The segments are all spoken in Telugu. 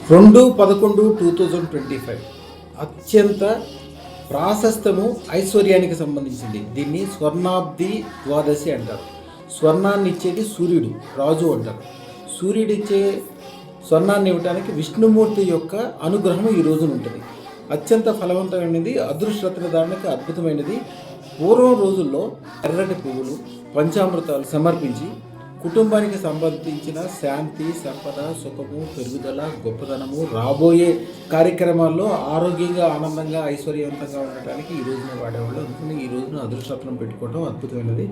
2/11/2025 అత్యంత ప్రాశస్తము ఐశ్వర్యానికి సంబంధించింది. దీన్ని స్వర్ణాబ్ది ద్వాదశి అంటారు. స్వర్ణాన్ని ఇచ్చేది సూర్యుడు, రాజు అంటారు. సూర్యుడు ఇచ్చే స్వర్ణాన్ని ఇవ్వడానికి విష్ణుమూర్తి యొక్క అనుగ్రహం ఈ రోజున ఉంటుంది. అత్యంత ఫలవంతమైనది, అదృష్టరత్నధారణకి అద్భుతమైనది. పూర్వం రోజుల్లో ఎర్రటి పువ్వులు, పంచామృతాలు సమర్పించి కుటుంబానికి సంబంధించిన శాంతి, సంపద, సుఖము, పెరుగుదల, గొప్పదనము, రాబోయే కార్యక్రమాల్లో ఆరోగ్యంగా, ఆనందంగా, ఐశ్వర్యవంతంగా ఉండటానికి ఈ రోజున వాడేవాళ్ళు. అందుకని ఈ రోజున అదృష్టరత్నం పెట్టుకోవడం అద్భుతమైనది.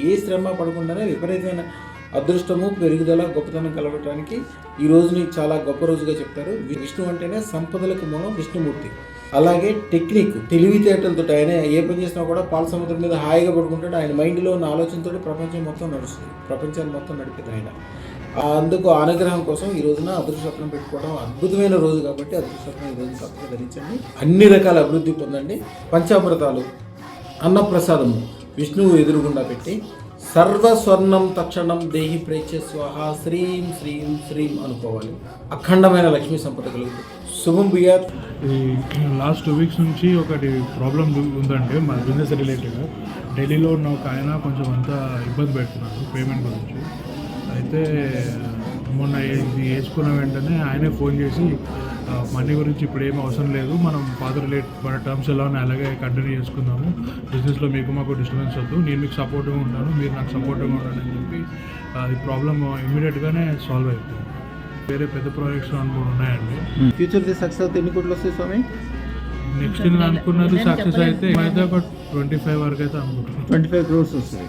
ఏ శ్రమ పడకుండానే విపరీతమైన అదృష్టము, పెరుగుదల, గొప్పతనం కలగటానికి ఈ రోజుని చాలా గొప్ప రోజుగా చెప్తారు. విష్ణు అంటేనే సంపదలకు మూలం విష్ణుమూర్తి. అలాగే టెక్నిక్, తెలివితేటలతో ఆయన ఏ పని చేసినా కూడా పాల సముద్రం మీద హాయిగా పడుకుంటాడు. ఆయన మైండ్లో ఉన్న ఆలోచనతో ప్రపంచం మొత్తం నడుస్తుంది. ప్రపంచాన్ని మొత్తం నడిపేది ఆయన. అందుకు అనుగ్రహం కోసం ఈ రోజున అదృష్టరత్నం పెట్టుకోవడం అద్భుతమైన రోజు కాబట్టి అదృష్టరత్నం ఈ రోజు తప్పక ధరించండి. అన్ని రకాల అభివృద్ధి పొందండి. పంచామృతాలు, అన్నప్రసాదము విష్ణువు ఎదురుగుండా పెట్టి సర్వస్వర్ణం తక్షణం దేహి ప్రేచ స్వాహ శ్రీం శ్రీం శ్రీం అనుకోవాలి. అఖండమైన లక్ష్మీ సంపద కలుగుతుంది. శుభం బియాత్. లాస్ట్ 2 వీక్స్ నుంచి ఒకటి ప్రాబ్లం ఉందండి మన బిజినెస్ రిలేటెడ్గా. ఢిల్లీలో ఉన్న ఒక ఆయన కొంచెం అంతా ఇబ్బంది పెడుతున్నారు పేమెంట్ గురించి. అయితే మొన్న ఇది వేసుకున్న వెంటనే ఆయనే ఫోన్ చేసి మనీ గురించి ఇప్పుడు ఏం అవసరం లేదు, మనం పాత మన టర్మ్స్ ఎలా ఉన్నాయి అలాగే కంటిన్యూ చేసుకుందాము, బిజినెస్లో మీకు మాకు డిస్టర్బెన్స్ వద్దు, నేను మీకు సపోర్ట్గా ఉంటాను, మీరు నాకు సపోర్ట్గా ఉండండి అని చెప్పి అది ప్రాబ్లమ్ ఇమ్మీడియట్గానే సాల్వ్ అయిపోయింది. వేరే పెద్ద ప్రాజెక్ట్స్ అనుకుని ఉన్నాయండి. ఫ్యూచర్ది సక్సెస్ ఎన్ని కోట్లు వస్తాయి స్వామి? నెక్స్ట్ నేను అనుకున్నది సక్సెస్ అయితే ఒక 25 వరకు అయితే అనుకుంటున్నాను. 25 crores వస్తాయి.